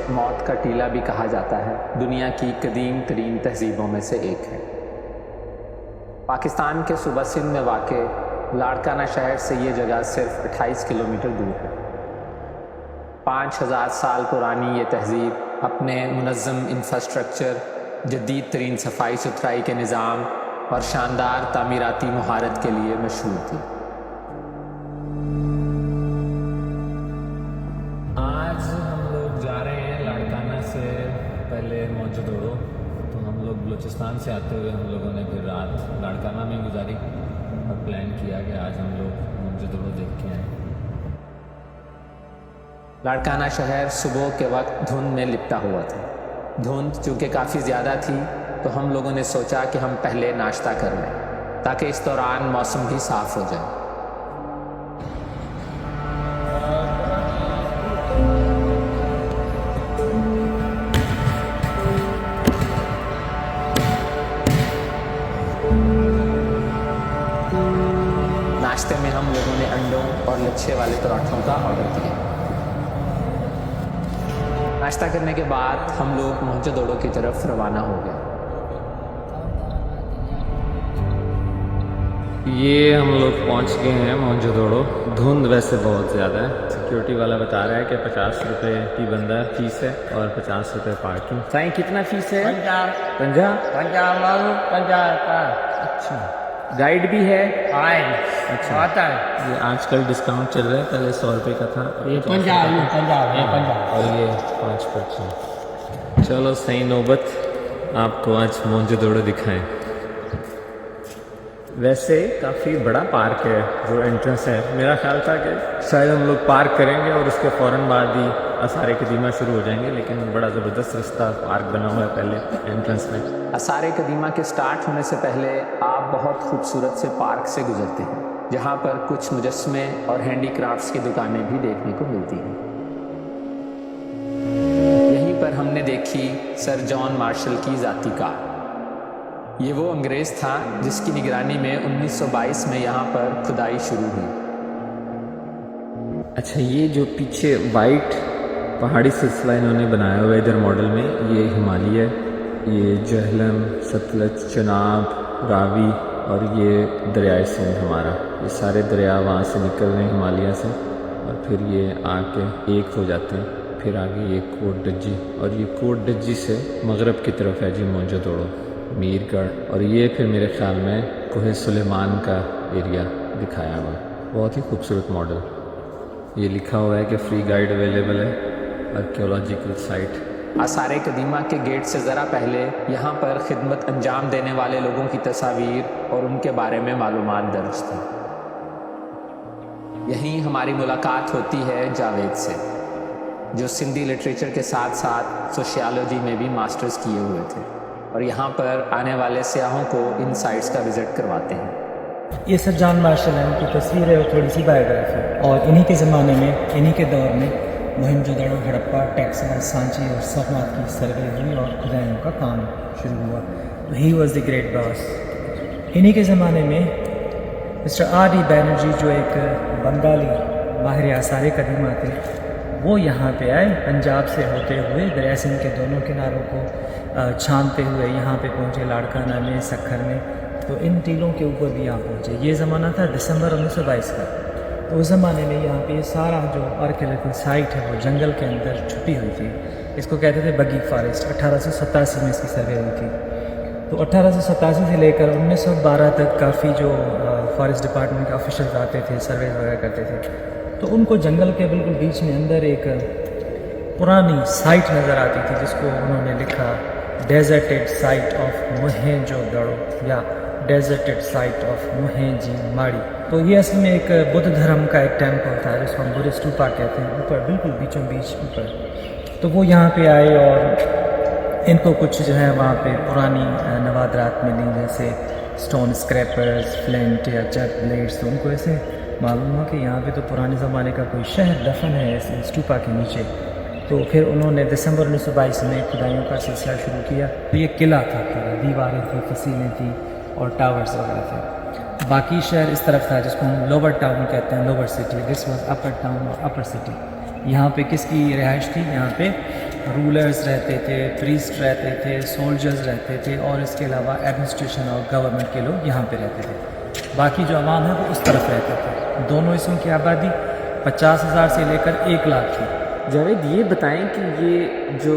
موت کا ٹیلہ بھی کہا جاتا ہے، دنیا کی قدیم ترین تہذیبوں میں سے ایک ہے۔ پاکستان کے صوبہ سندھ میں واقع لاڑکانہ شہر سے یہ جگہ صرف 28 کلومیٹر دور ہے۔ 5000 سال پرانی یہ تہذیب اپنے منظم انفراسٹرکچر، جدید ترین صفائی ستھرائی کے نظام اور شاندار تعمیراتی مہارت کے لیے مشہور تھی۔ آج ہم لوگ جا رہے ہیں لاڑکانہ سے پہلے موہنجودڑو، تو ہم لوگ بلوچستان سے آتے ہوئے ہم لوگوں نے پھر رات لاڑکانہ میں گزاری اور پلان کیا کہ آج ہم لوگ موہنجودڑو دیکھ کے آئیں۔ لاڑکانہ شہر صبح کے وقت دھند میں لپٹا ہوا تھا۔ دھند چونکہ کافی زیادہ تھی تو ہم لوگوں نے سوچا کہ ہم پہلے ناشتہ کر لیں تاکہ اس دوران موسم بھی صاف ہو جائے۔ ناشتے میں ہم لوگوں نے انڈوں اور لچھے والے پراٹھوں کا آرڈر دیا۔ ناشتہ کرنے کے بعد ہم لوگ موہنجودڑو کی طرف روانہ ہو گئے۔ یہ ہم لوگ پہنچ گئے ہیں موہنجودڑو۔ دھند ویسے بہت زیادہ ہے۔ سیکیورٹی والا بتا رہا ہے کہ 50 روپے کی بندہ فیس ہے اور 50 روپے پارکنگ۔ سائیں کتنا فیس ہے؟ 50 اچھا، گائیڈ بھی ہے؟ اچھا آتا ہے یہ آج کل ڈسکاؤنٹ چل رہا ہے، پہلے 100 روپے کا تھا، یہ 50 اور یہ 5%۔ چلو صحیح، نوبت آپ کو آج موہنجودڑو دکھائیں۔ ویسے کافی بڑا پارک ہے جو انٹرنس ہے۔ میرا خیال تھا کہ شاید ہم لوگ پارک کریں گے اور اس کے فوراً بعد ہی آثار قدیمہ شروع ہو جائیں گے، لیکن بڑا زبردست رستہ پارک بنا ہوا ہے پہلے انٹرنس میں۔ آثار قدیمہ کے سٹارٹ ہونے سے پہلے آپ بہت خوبصورت سے پارک سے گزرتے ہیں جہاں پر کچھ مجسمے اور ہینڈی کرافٹس کی دکانیں بھی دیکھنے کو ملتی ہیں۔ یہیں پر ہم نے دیکھی سر جان مارشل کی ذاتی کار۔ یہ وہ انگریز تھا جس کی نگرانی میں 1922 میں یہاں پر کھدائی شروع ہوئی۔ اچھا، یہ جو پیچھے وائٹ پہاڑی سلسلہ انہوں نے بنایا ہوا ہے ادھر ماڈل میں، یہ ہمالیہ ہے۔ یہ جہلم، ستلج، چناب، راوی اور یہ دریائے سندھ ہمارا، یہ سارے دریا وہاں سے نکل رہے ہیں ہمالیہ سے، اور پھر یہ آ کے ایک ہو جاتے ہیں۔ پھر آگے یہ کوٹ ڈجی، اور یہ کوٹ ڈجی سے مغرب کی طرف ہے جی موہنجودڑو، میر گڑھ، اور یہ پھر میرے خیال میں کوہ سلیمان کا ایریا دکھایا ہوا ہے۔ بہت ہی خوبصورت ماڈل۔ یہ لکھا ہوا ہے کہ فری گائیڈ اویلیبل ہے، آرکیولوجیکل سائٹ۔ آثار قدیمہ کے گیٹ سے ذرا پہلے یہاں پر خدمت انجام دینے والے لوگوں کی تصاویر اور ان کے بارے میں معلومات درج تھی۔ یہیں ہماری ملاقات ہوتی ہے جاوید سے، جو سندھی لٹریچر کے ساتھ ساتھ سوشیالوجی میں بھی ماسٹرز کیے ہوئے تھے اور یہاں پر آنے والے سیاحوں کو ان سائٹس کا وزٹ کرواتے ہیں۔ یہ سر جان مارشل ہے، ان کی تصویر ہے اور تھوڑی سی بایوگرافی، اور انہی کے زمانے میں، انہی کے دور میں موہنجودڑو، ہڑپا، ٹیکسلا، سانچی اور سومناتھ کی سروے ہوئی اور کھدائیوں کا کام شروع ہوا۔ تو ہی واز دی گریٹ باس۔ انہی کے زمانے میں مسٹر آر ڈی بینرجی، جو ایک بنگالی ماہر آثار قدیمہ تھے، وہ یہاں پہ آئے، پنجاب سے ہوتے ہوئے دریا سندھ کے دونوں کناروں کو چھانتے ہوئے یہاں پہ پہنچے، لاڑکانہ میں، سکھر میں، تو ان ٹیلوں کے اوپر بھی یہاں پہنچے۔ یہ زمانہ تھا دسمبر 1922 کا۔ تو اس زمانے میں یہاں پہ یہ سارا جو آرکیولوجیکل سائٹ ہے وہ جنگل کے اندر چھپی ہوئی تھی۔ اس کو کہتے تھے بگی فارسٹ۔ 1887 میں اس کی سروے ہوئی تھی۔ تو 1887 سے لے کر 1912 تک کافی جو فارسٹ ڈپارٹمنٹ کے آفیشلز آتے تھے، سرویز وغیرہ کرتے تھے، تو ان کو جنگل کے بالکل بیچ میں اندر ایک پرانی سائٹ نظر آتی تھی جس کو انہوں نے لکھا ڈیزرٹڈ سائٹ آف موہنجودڑو یا ڈیزرٹڈ سائٹ آف موہنجی ماڑی۔ تو یہ اصل میں ایک بدھ دھرم کا ایک ٹیمپل تھا جس کو ہم بدھ اسٹوپا کہتے ہیں، اوپر بالکل بیچوں بیچ اوپر۔ تو وہ یہاں پہ آئے اور ان کو کچھ جو ہے وہاں پہ پرانی نوادرات ملی، جیسے سٹون اسکریپرز، فلنٹ یا چیپ بلیڈس۔ تو ان کو ایسے معلوم ہوا کہ یہاں پہ تو پرانے زمانے کا کوئی شہر دفن ہے ایسے اسٹوپا کے نیچے۔ تو پھر انہوں نے دسمبر 1922 میں کھدائیوں کا سلسلہ شروع کیا۔ تو یہ قلعہ تھا، دیواریں تھیں، فصیلیں تھیں اور ٹاورز وغیرہ تھے۔ باقی شہر اس طرف تھا جس کو ہم لوور ٹاؤن کہتے ہیں، lower city. This was upper town اور اپر سٹی۔ یہاں پہ کس کی رہائش تھی؟ یہاں پہ رولرز رہتے تھے، پریسٹ رہتے تھے، سولجرز رہتے تھے، اور اس کے علاوہ ایڈمنسٹریشن اور گورنمنٹ کے لوگ یہاں پہ رہتے تھے۔ باقی جو عوام ہے وہ اس طرف رہتے تھے۔ دونوں حصوں کی آبادی 50,000 سے لے کر 1 لاکھ تھی۔ جاوید یہ بتائیں کہ یہ جو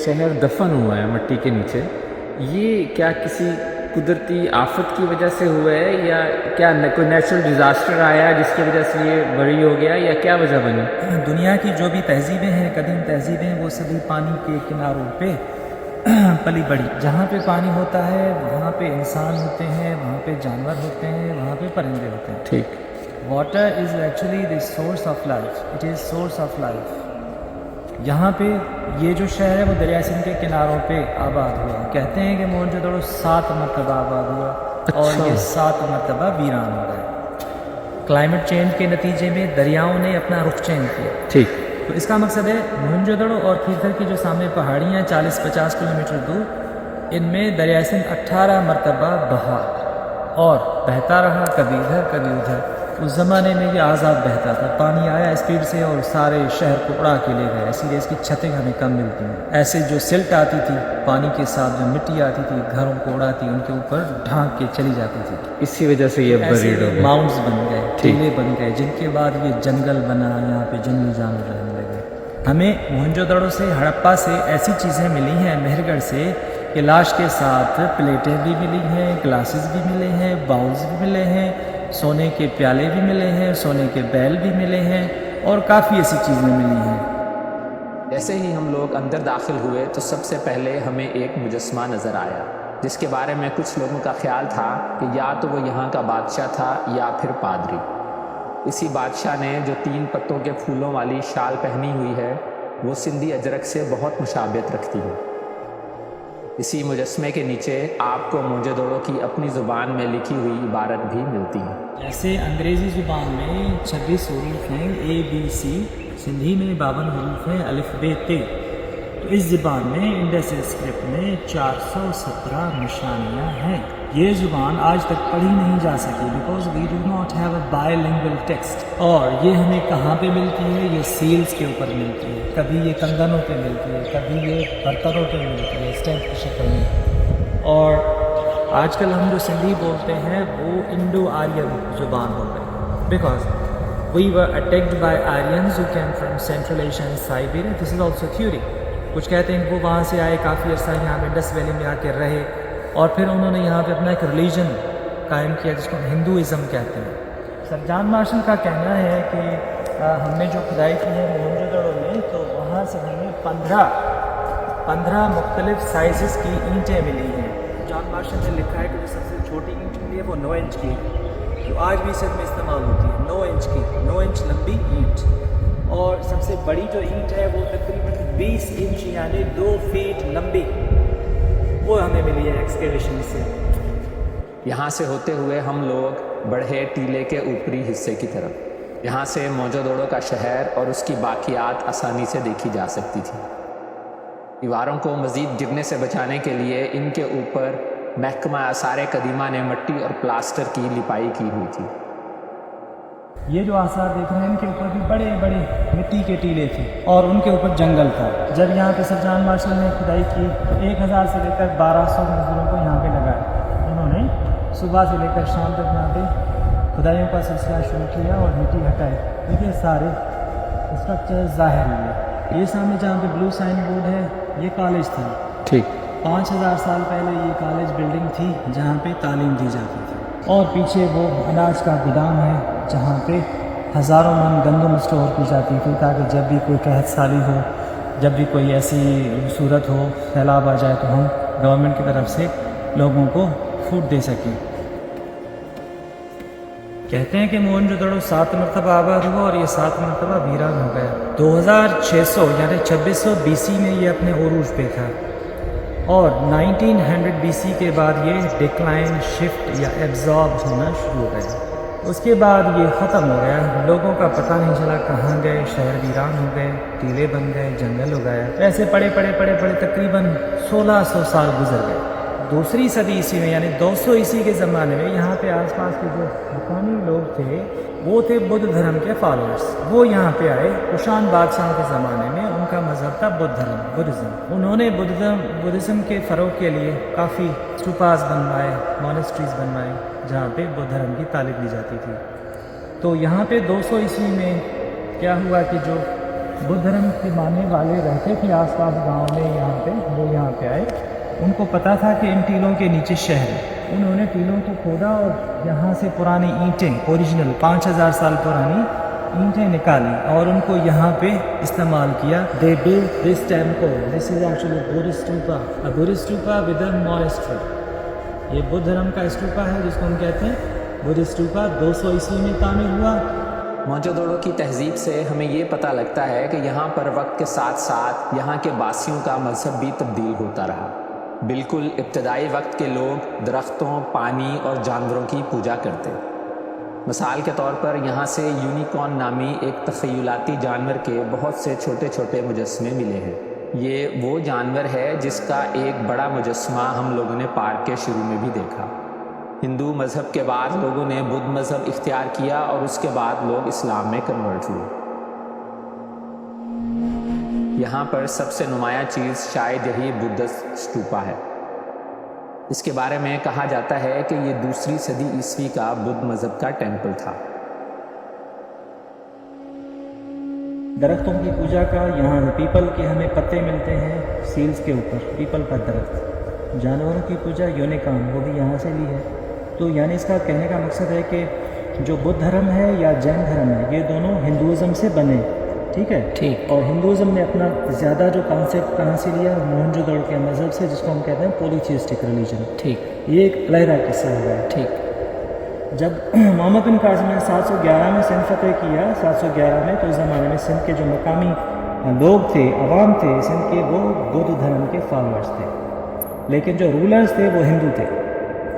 شہر دفن ہوا ہے مٹی کے نیچے، یہ کیا کسی قدرتی آفت کی وجہ سے ہوا ہے یا کیا کوئی نیچرل ڈیزاسٹر آیا جس کی وجہ سے یہ بری ہو گیا، یا کیا وجہ بنی؟ دنیا کی جو بھی تہذیبیں ہیں، قدیم تہذیبیں، وہ سبھی پانی کے کناروں پہ پلی بڑی۔ جہاں پہ پانی ہوتا ہے وہاں پہ انسان ہوتے ہیں، وہاں پہ جانور ہوتے ہیں، وہاں پہ پرندے ہوتے ہیں۔ ٹھیک۔ Water is actually the source of life, it is source of life. یہاں پہ یہ جو شہر ہے وہ دریا سندھ کے کناروں پہ آباد ہوا۔ کہتے ہیں کہ موہنجو دڑو 7 مرتبہ آباد ہوا اور یہ 7 مرتبہ ویران ہو گئے۔ کلائمیٹ چینج کے نتیجے میں دریاؤں نے اپنا رخ چینج کیا۔ ٹھیک۔ تو اس کا مقصد ہے موہنجو دڑو اور کھیتر کی جو سامنے پہاڑیاں ہیں 40-50 کلومیٹر دور، ان میں دریا سندھ 18 مرتبہ بہا اور بہتا رہا، کبھی ادھر کبھی ادھر۔ اس زمانے میں یہ آزاد بہتا تھا، پانی آیا اسپیڈ سے اور سارے شہر کو اڑا کے لے گئے، اسی لیے اس کی چھتیں ہمیں کم ملتی ہیں۔ ایسے جو سلٹ آتی تھی پانی کے ساتھ، جو مٹی آتی تھی گھروں کو اڑاتی، ان کے اوپر ڈھانک کے چلی جاتی تھی۔ اسی وجہ سے یہ بریڈ ہو گیا۔ ماؤنٹس بن گئے، ٹیلے بن گئے، جن کے بعد یہ جنگل بنا، یہاں پہ جنگلی جانور رہنے لگے۔ ہمیں موہنجو دڑو سے، ہڑپا سے ایسی چیزیں ملی ہیں، مہر گڑھ سے، کہ لاش کے ساتھ پلیٹیں بھی ملی ہیں، گلاسز بھی ملے ہیں، باؤلز بھی ملے ہیں، سونے کے پیالے بھی ملے ہیں، سونے کے بیل بھی ملے ہیں، اور کافی ایسی چیزیں ملی ہیں۔ جیسے ہی ہم لوگ اندر داخل ہوئے تو سب سے پہلے ہمیں ایک مجسمہ نظر آیا، جس کے بارے میں کچھ لوگوں کا خیال تھا کہ یا تو وہ یہاں کا بادشاہ تھا یا پھر پادری۔ اسی بادشاہ نے جو 3 پتوں کے پھولوں والی شال پہنی ہوئی ہے وہ سندھی اجرک سے بہت مشابہت رکھتی ہے۔ اسی مجسمے کے نیچے آپ کو موہنجو دڑو کی اپنی زبان میں لکھی ہوئی عبارت بھی ملتی ہے۔ جیسے انگریزی زبان میں 26 حروف ہیں ABC، سندھی میں 52 حروف ہیں الف ب ت۔ تو اس زبان میں انڈس اسکرپٹ میں 417 نشانیاں ہیں۔ یہ زبان آج تک پڑھی نہیں جا سکی because we do not have a bilingual text. اور یہ ہمیں کہاں پہ ملتی ہے؟ یہ سیلز کے اوپر ملتی ہے، کبھی یہ کنگنوں پہ ملتی ہے، کبھی یہ برتنوں پہ ملتی ہے اسٹیمپ کی شکل میں۔ اور آج کل ہم جو سندھی بولتے ہیں وہ انڈو آرین زبان ہو گئی، because we were attacked by Aryans who came from Central Asia and Siberia. This is also theory. کچھ کہتے ہیں کہ وہ وہاں سے آئے، کافی عرصہ یہاں پہ انڈس ویلی میں آ کے رہے، اور پھر انہوں نے یہاں پہ اپنا ایک ریلیجن قائم کیا جس کو ہندوازم کہتے ہیں۔ سر جان مارشل کا کہنا ہے کہ ہم نے جو کھدائی کی ہے موہنجو دڑو میں، تو وہاں سے ہمیں 15 مختلف سائزز کی اینٹیں ملی ہیں۔ جان مارشل نے لکھا ہے کہ جو سب سے چھوٹی اینٹ ملی ہے وہ 9 انچ کی ہے، جو آج بھی صد میں استعمال ہوتی ہے، 9 انچ کی، 9 انچ لمبی اینٹ۔ اور سب سے بڑی جو اینٹ ہے وہ تقریباً 20 انچ یعنی 2 فیٹ لمبی، وہ ہمیں ملی ہے ایکسکیویشن سے۔ یہاں سے ہوتے ہوئے ہم لوگ بڑھے ٹیلے کے اوپری حصے کی طرف۔ یہاں سے موہنجو دڑو کا شہر اور اس کی باقیات آسانی سے دیکھی جا سکتی تھی۔ دیواروں کو مزید گرنے سے بچانے کے لیے ان کے اوپر محکمہ آثار قدیمہ نے مٹی اور پلاسٹر کی لپائی کی ہوئی تھی۔ یہ جو آثار دیکھ رہے ہیں ان کے اوپر بھی بڑے بڑے مٹی کے ٹیلے تھے اور ان کے اوپر جنگل تھا۔ جب یہاں پہ سر جان مارشل نے کھدائی کی تو 1000 سے لے کر 1200 مزدوروں کو یہاں پہ لگایا۔ انہوں نے صبح سے لے کر شام تک یہاں پہ کھدائیوں کا سلسلہ شروع کیا اور مٹی ہٹائی۔ یہ سارے اسٹرکچر ظاہر ہوئے۔ یہ سامنے جہاں پہ بلو سائن بورڈ ہے یہ کالج تھا۔ ٹھیک۔ 5000 سال پہلے یہ کالج بلڈنگ تھی جہاں پہ تعلیم دی جاتی تھی۔ اور پیچھے وہ اناج کا گودام ہے جہاں پہ ہزاروں من گندم اسٹور کی جاتی تھی تاکہ جب بھی کوئی قحط سالی ہو، جب بھی کوئی ایسی صورت ہو، سیلاب آ جائے تو ہم گورنمنٹ کی طرف سے لوگوں کو فوڈ دے سکیں۔ کہتے ہیں کہ موہنجو دڑو 7 مرتبہ آباد ہوا اور یہ 7 مرتبہ ویران ہو گیا۔ 2600 یعنی 2600 BC میں یہ اپنے عروج پہ تھا اور 1900 BC کے بعد یہ ڈکلائن، شفٹ یا ایبزارب ہونا شروع ہو گیا۔ اس کے بعد یہ ختم ہو گیا، لوگوں کا پتہ نہیں چلا کہاں گئے، شہر ویران ہو گئے، ٹیلے بن گئے، جنگل ہو گیا۔ ایسے پڑے تقریباً 1600 سال گزر گئے۔ دوسری صدی عیسوی میں یعنی 200 عیسوی کے زمانے میں یہاں پہ آس پاس کے جو مقامی لوگ تھے وہ تھے بدھ دھرم کے فالوورس. وہ یہاں پہ آئے کشان بادشاہوں کے زمانے میں. ان کا مذہب تھا بدھ دھرم، بدھزم. انہوں نے بدھزم کے فروغ کے لیے کافی اسٹوپاز بنوائے، مونسٹریز بنوائے جہاں پہ بدھ دھرم کی تعلیم دی جاتی تھی. تو یہاں پہ 200 عیسوی میں کیا ہوا کہ جو بدھ دھرم کے ماننے والے رہتے تھے آس پاس گاؤں میں یہاں پہ، وہ یہاں پہ آئے. ان کو پتہ تھا کہ ان ٹیلوں کے نیچے شہر ہے. انہوں نے ٹیلوں کو کھودا اور یہاں سے پرانی اینٹیں، اوریجنل 5000 سال پرانی اینٹیں نکالی اور ان کو یہاں پہ استعمال کیا. They built this temple. This is actually Buddhist stupa. A Buddhist stupa with a monastery. یہ بدھ دھرم کا استوپا ہے جس کو ہم کہتے ہیں بدھسٹ اسٹوپا. 200 عیسوی میں تعمیر ہوا. موہنجودڑو کی تہذیب سے ہمیں یہ پتہ لگتا ہے کہ یہاں پر وقت کے ساتھ ساتھ یہاں کے باسیوں کا مذہب بھی تبدیل ہوتا رہا. بالکل ابتدائی وقت کے لوگ درختوں، پانی اور جانوروں کی پوجا کرتے. مثال کے طور پر یہاں سے یونیکارن نامی ایک تخیلاتی جانور کے بہت سے چھوٹے چھوٹے مجسمے ملے ہیں. یہ وہ جانور ہے جس کا ایک بڑا مجسمہ ہم لوگوں نے پارک کے شروع میں بھی دیکھا. ہندو مذہب کے بعد لوگوں نے بدھ مذہب اختیار کیا اور اس کے بعد لوگ اسلام میں کنورٹ ہوئے. یہاں پر سب سے نمایاں چیز شاید یہی بدھسٹ اسٹوپا ہے. اس کے بارے میں کہا جاتا ہے کہ یہ 2 صدی عیسوی کا بدھ مذہب کا ٹیمپل تھا. درختوں کی پوجا کا یہاں پیپل کے ہمیں پتے ملتے ہیں سیلز کے اوپر، پیپل کا درخت. جانوروں کی پوجا یونیکارن وہ بھی یہاں سے لی ہے. تو یعنی اس کا کہنے کا مقصد ہے کہ جو بدھ دھرم ہے یا جین دھرم ہے یہ دونوں ہندوازم سے بنے. ٹھیک ہے. ٹھیک. اور ہندوازم نے اپنا زیادہ جو کانسیپٹ کہاں سے لیا، موہنجودڑو کے مذہب سے، جس کو ہم کہتے ہیں پولیتھیسٹک ریلیجن. ٹھیک. یہ ایک علیحدہ قصہ ہے. ٹھیک. جب محمد بن قاسم نے 711 میں سندھ فتح کیا، 711 میں، تو اس زمانے میں سندھ کے جو مقامی لوگ تھے، عوام تھے سندھ کے، وہ بدھ دھرم کے فالوورز تھے. لیکن جو رولرز تھے وہ ہندو تھے،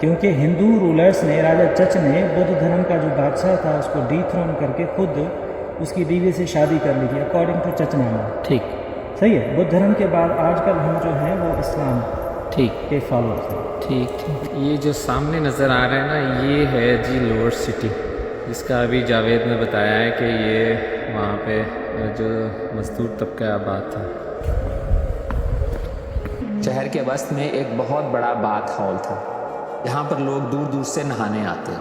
کیونکہ ہندو رولرز نے، راجا چچ نے بدھ دھرم کا جو بادشاہ تھا اس کو ڈی تھرون کر کے خود اس کی بیوی سے شادی کر لی تھی اکارڈنگ ٹو چچ نامہ. ٹھیک. صحیح ہے. بدھ دھرم کے بعد آج کل ہم جو ہیں وہ اسلام ٹھیک کے فالوورز ہیں. ٹھیک. یہ جو سامنے نظر آ رہا ہے نا، یہ ہے جی لوور سٹی، جس کا ابھی جاوید نے بتایا ہے کہ یہ وہاں پہ جو مزدور طبقہ آباد تھا. شہر کے وسط میں ایک بہت بڑا باتھ ہال تھا. یہاں پر لوگ دور دور سے نہانے آتے.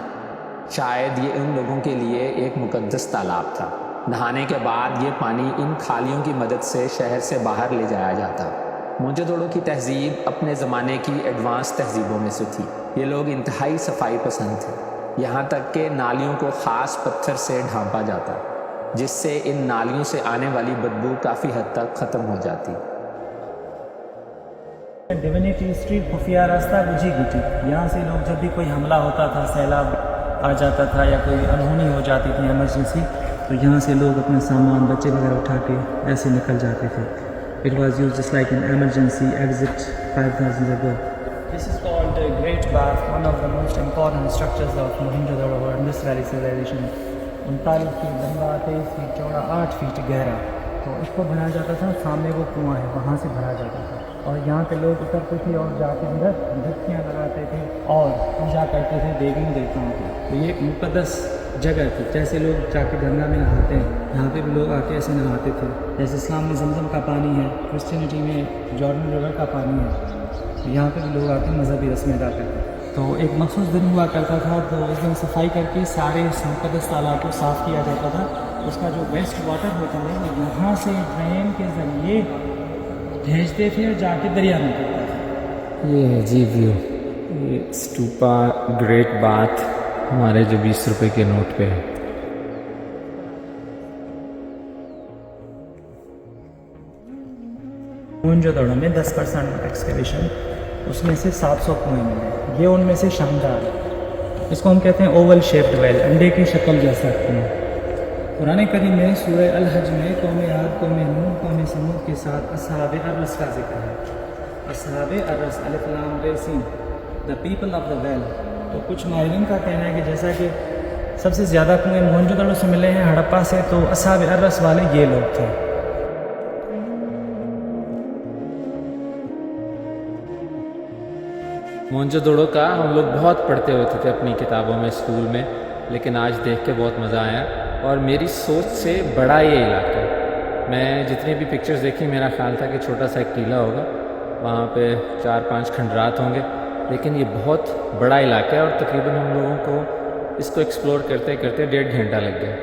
شاید یہ ان لوگوں کے لیے ایک مقدس تالاب تھا. نہانے کے بعد یہ پانی ان کھالیوں کی مدد سے شہر سے باہر لے جایا جاتا. موہنجودڑو کی تہذیب اپنے زمانے کی ایڈوانس تہذیبوں میں سے تھی. یہ لوگ انتہائی صفائی پسند تھے، یہاں تک کہ نالیوں کو خاص پتھر سے ڈھانپا جاتا، جس سے ان نالیوں سے آنے والی بدبو کافی حد تک ختم ہو جاتی. ڈیونیٹی اسٹریٹ خفیہ راستہ گجی گجی. یہاں سے لوگ جب بھی کوئی حملہ ہوتا تھا، سیلاب آ جاتا تھا یا کوئی انہونی ہو جاتی تھی ایمرجنسی، تو یہاں سے لوگ اپنے سامان، بچے وغیرہ اٹھا کے ایسے نکل جاتے تھے. It was used just like an emergency exit 5000 years ago. This is called the Great Bath, one of the most important structures of Mohenjo-daro or Indus Valley civilization. 39 fat لمبا، 23 فیٹ چوڑا، 8 فیٹ گہرا. تو اس کو بنایا جاتا تھا. سامنے وہ کنواں ہے، وہاں سے بھرا جاتا تھا. اور یہاں پہ لوگ اترتے تھے اور جا کے اندر ڈبکیاں لگاتے تھے اور پوجا کرتے تھے دیوی دیوتاؤں کی. تو یہ ایک مقدس جگہ تھی. جیسے لوگ جا کے گنگا میں نہاتے ہیں، یہاں پہ بھی لوگ آ کے ایسے نہاتے تھے. جیسے اسلام میں زمزم کا پانی ہے، کرسچینٹی میں جارڈن ریور کا پانی ہے، یہاں پہ بھی لوگ آ کے مذہبی رسمیں ادا کرتے تھے. تو ایک مخصوص دن ہوا کرتا تھا، تو اس دن صفائی کر کے سارے مقدس تالاب کو صاف کیا جاتا تھا. اس کا جو ویسٹ واٹر ہوتا ہے وہ یہاں سے ڈرین کے ذریعے بھیجتے تھے اور جا کے دریا میں کرتا تھا. یہ ہے جی ویو، یہ اسٹوپا گریٹ باتھ ہمارے جو 20 روپے کے نوٹ پہ ہے. موہنجودڑو میں 10% ایکسکیویشن، اس میں سے 700 کنویں ملے. یہ ان میں سے شاندار ہے. اس کو ہم کہتے ہیں اوول شیپڈ ویل، انڈے کی شکل جیسا کنواں. قرآن کریم میں سورہ الحج میں قوم عاد، قوم نوح، قوم سمود کے ساتھ اصحاب ارس کا ذکر ہے. اصحاب ارس، الف لام ر سین، the people of the well. تو کچھ ماہرین کا کہنا ہے کہ جیسا کہ سب سے زیادہ کنویں موہنجودڑو سے ملے ہیں ہڑپا سے، تو اصحاب ارس والے یہ لوگ تھے. موہنجودڑو کا ہم لوگ بہت پڑھتے ہوتے تھے اپنی کتابوں میں، اسکول میں. لیکن آج دیکھ کے بہت مزہ آیا اور میری سوچ سے بڑا یہ علاقہ ہے. میں جتنی بھی پکچرز دیکھی میرا خیال تھا کہ چھوٹا سا ایک ٹیلہ ہوگا, وہاں پہ 4-5 کھنڈرات ہوں گے, لیکن یہ بہت بڑا علاقہ ہے اور تقریباً ہم لوگوں کو اس کو ایکسپلور کرتے کرتے 1.5 گھنٹہ لگ گیا.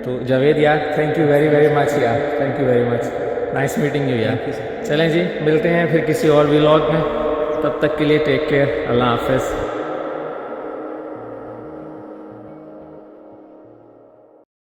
تو جاوید یار تھینک یو ویری مچ یار, thank you very much, nice meeting you یار. چلیں جی ملتے ہیں پھر کسی اور ولاگ میں, تب تک کے لیے ٹیک کیئر, اللہ حافظ.